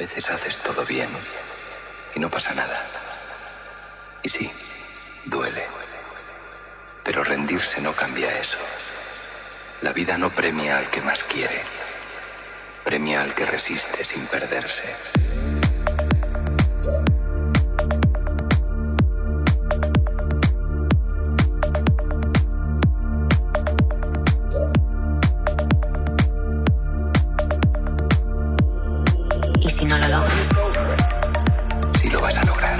veces haces todo bien y no pasa nada. Y sí, duele. Pero rendirse no cambia eso. La vida no premia al que más quiere. Premia al que resiste sin perderse. ¿Y si no lo logro? Sí lo vas a lograr.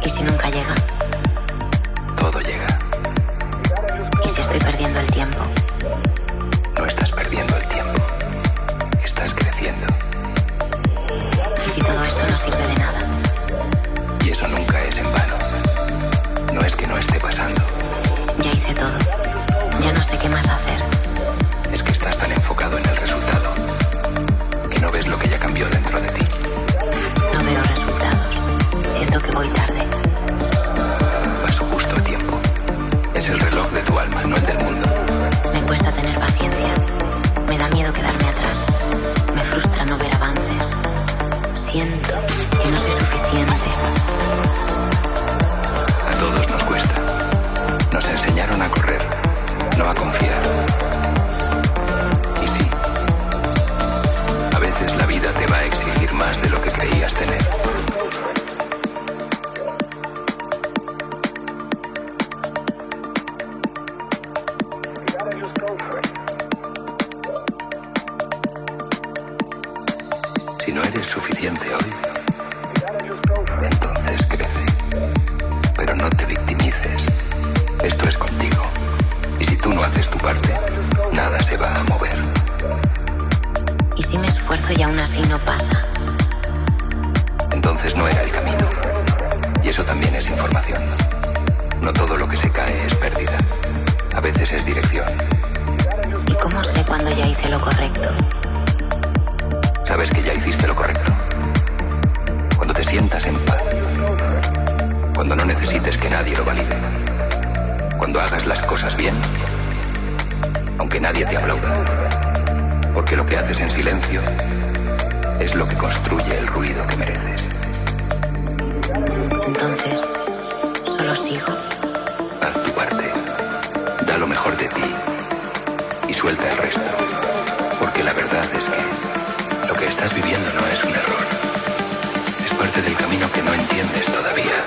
¿Y si nunca llega? Todo llega. ¿Y si estoy perdiendo el tiempo? No estás perdiendo el tiempo. Estás creciendo. ¿Y si todo esto no sirve de nada? Y eso nunca es en vano. No es que no esté pasando. Ya hice todo. Ya no sé qué más hacer. Es que estás tan enfocado en el resultado que no ves lo que ya cambió dentro de ti. No veo resultados. Siento que voy tarde. Vas justo a tiempo. Es el reloj de tu alma, no el del mundo. Me cuesta tener paciencia. Me da miedo quedarme atrás. Me frustra no ver avances. Siento que no soy suficiente. A todos nos cuesta. Nos enseñaron a correr, no a confiar. Y sí, a veces la vida te va a exigir más de lo que creías tener. Si no eres suficiente hoy, entonces crece. Pero no te victimices. Esto es contigo. Y si tú no haces tu parte, nada se va a mover. ¿Y si me esfuerzo y aún así no pasa? Entonces no era el camino. Y eso también es información. No todo lo que se cae es pérdida. A veces es dirección. ¿Y cómo sé cuando ya hice lo correcto? Sabes que ya hiciste lo correcto. Cuando te sientas en paz. Cuando no necesites que nadie lo valide. Cuando hagas las cosas bien, aunque nadie te aplauda. Porque lo que haces en silencio es lo que construye el ruido que mereces. Entonces, solo sigo. Haz tu parte. Da lo mejor de ti. Y suelta el resto. Porque la verdad es que lo que estás viviendo no es un error. Es parte del camino que no entiendes todavía.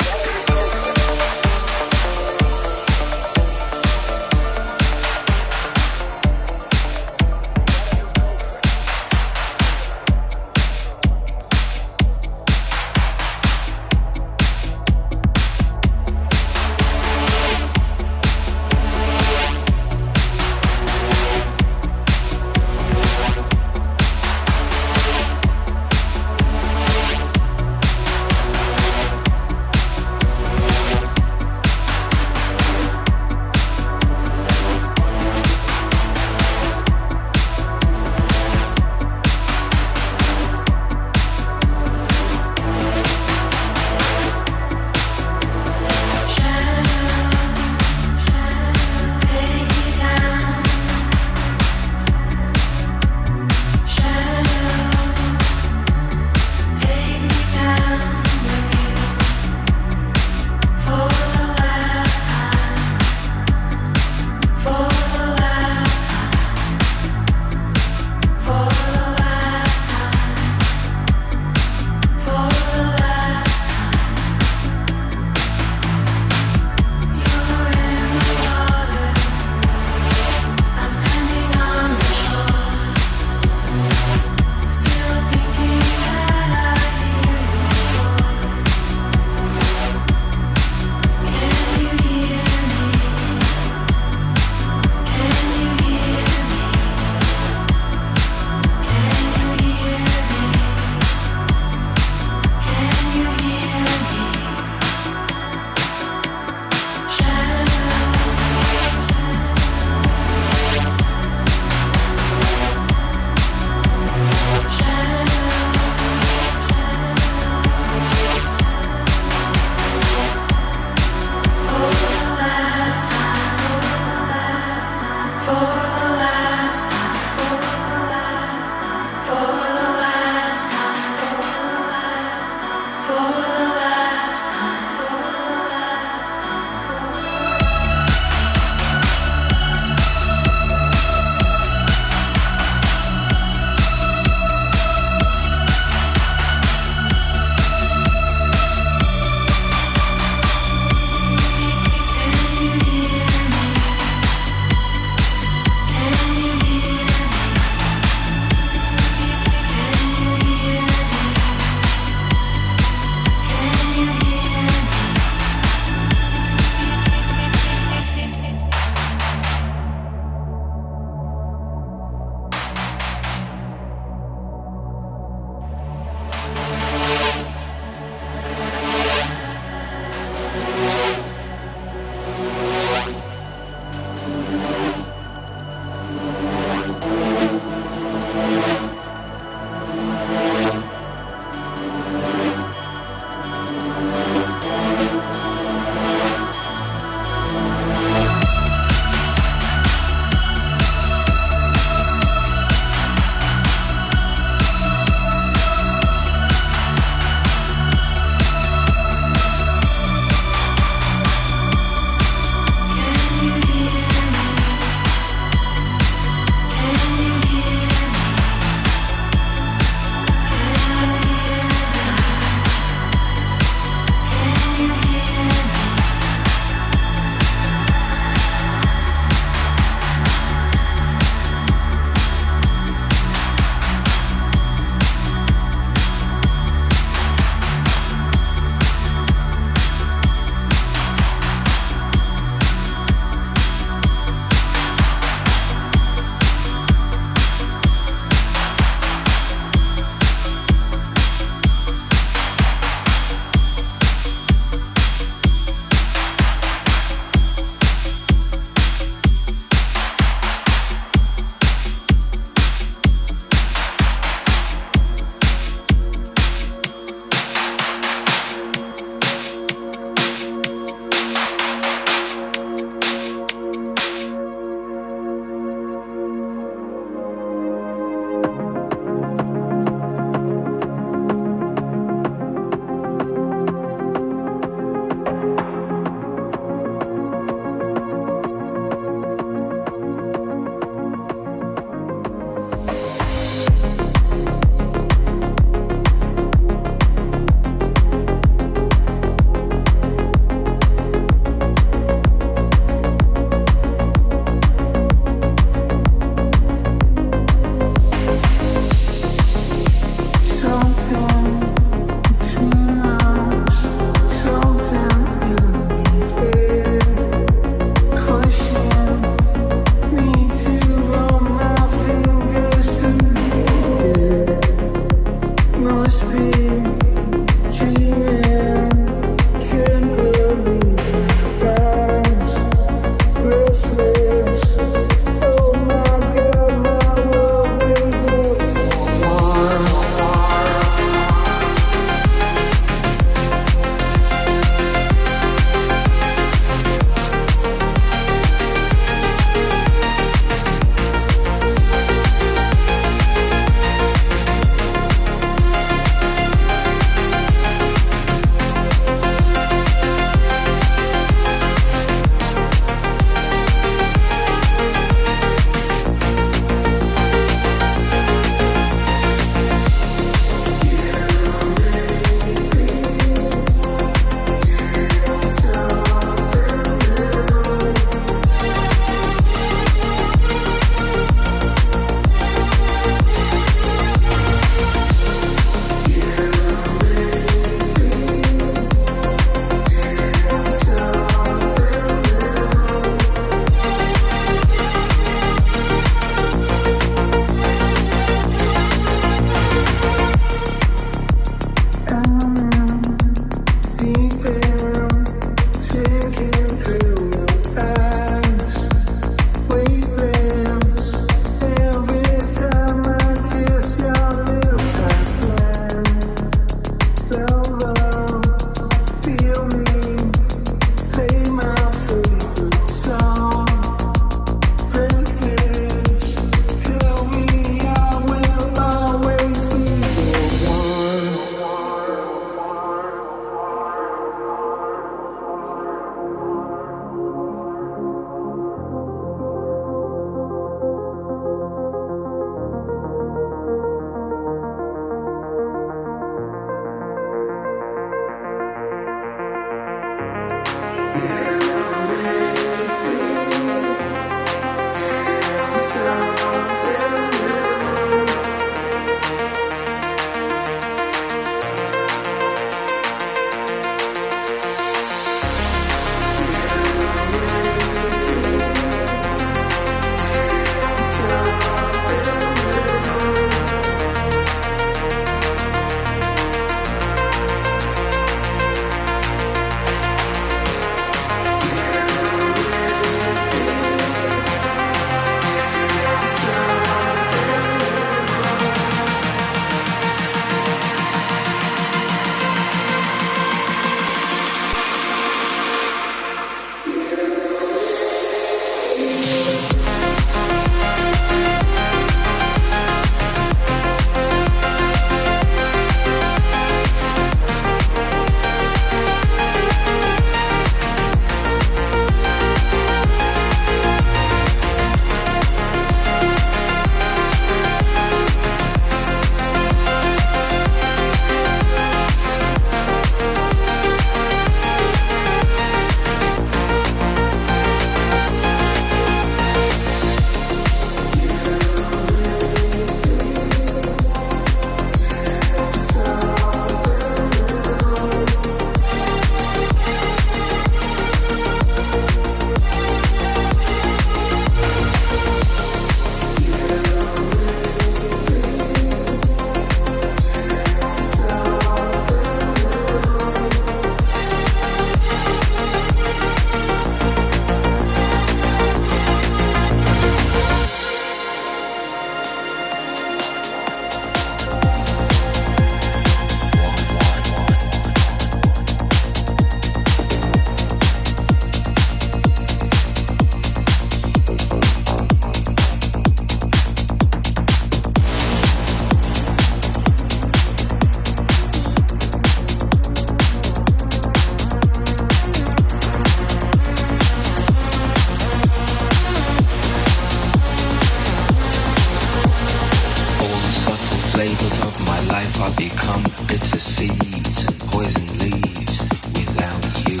My life I'll become bitter seeds and poison leaves. Without you,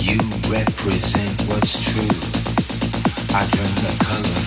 you represent what's true. I dream the color